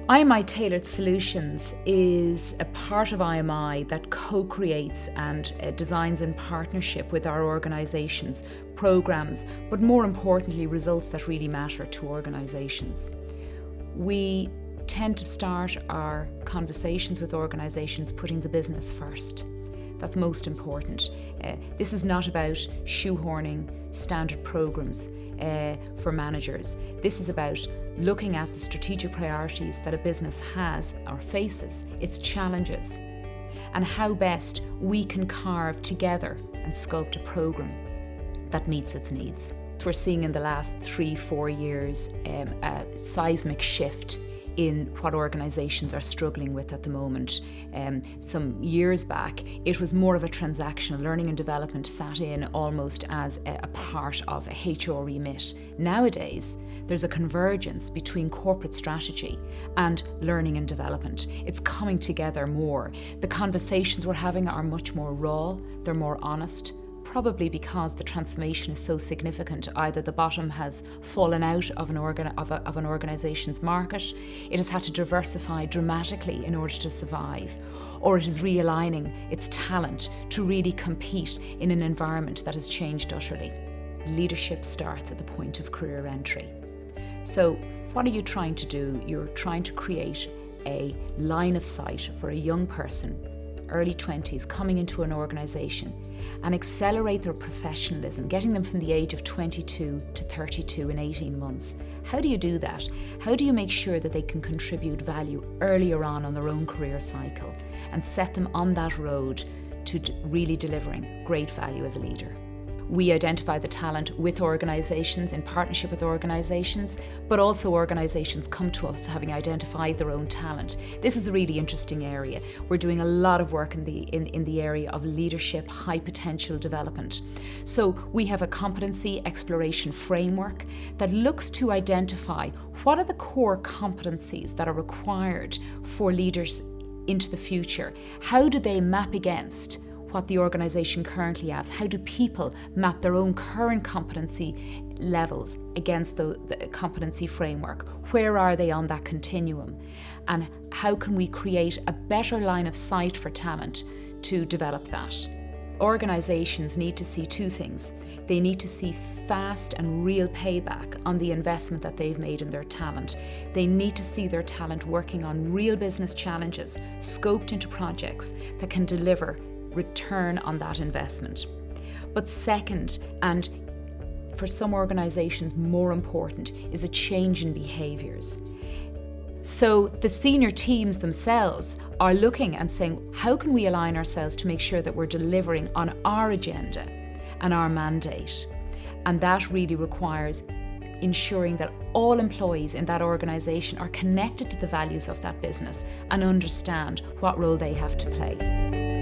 IMI Tailored Solutions is a part of IMI that co-creates and designs in partnership with our organisations, programmes, but more importantly, results that really matter to organisations. We tend to start our conversations with organisations putting the business first. That's most important. This is not about shoehorning standard programmes for managers. This is about looking at the strategic priorities that a business has or faces, its challenges, and how best we can carve together and sculpt a programme that meets its needs. We're seeing in the last 3-4 years a seismic shift in what organisations are struggling with at the moment. Some years back, it was more of a transactional. Learning and development sat in almost as a part of a HR remit. Nowadays, there's a convergence between corporate strategy and learning and development. It's coming together more. The conversations we're having are much more raw, they're more honest, probably because the transformation is so significant. Either the bottom has fallen out of an organisation's market, it has had to diversify dramatically in order to survive, or it is realigning its talent to really compete in an environment that has changed utterly. Leadership starts at the point of career entry. So what are you trying to do? You're trying to create a line of sight for a young person, early 20s, coming into an organisation and accelerate their professionalism, getting them from the age of 22 to 32 in 18 months. How do you do that? How do you make sure that they can contribute value earlier on their own career cycle and set them on that road to really delivering great value as a leader? We identify the talent with organisations, in partnership with organisations, but also organisations come to us having identified their own talent. This is a really interesting area. We're doing a lot of work in the area of leadership, high potential development. So we have a competency exploration framework that looks to identify what are the core competencies that are required for leaders into the future. How do they map against what the organisation currently has? How do people map their own current competency levels against the competency framework? Where are they on that continuum? And how can we create a better line of sight for talent to develop that? Organisations need to see two things. They need to see fast and real payback on the investment that they've made in their talent. They need to see their talent working on real business challenges, scoped into projects that can deliver return on that investment. But second, and for some organisations more important, is a change in behaviours. So the senior teams themselves are looking and saying, how can we align ourselves to make sure that we're delivering on our agenda and our mandate? And that really requires ensuring that all employees in that organisation are connected to the values of that business and understand what role they have to play.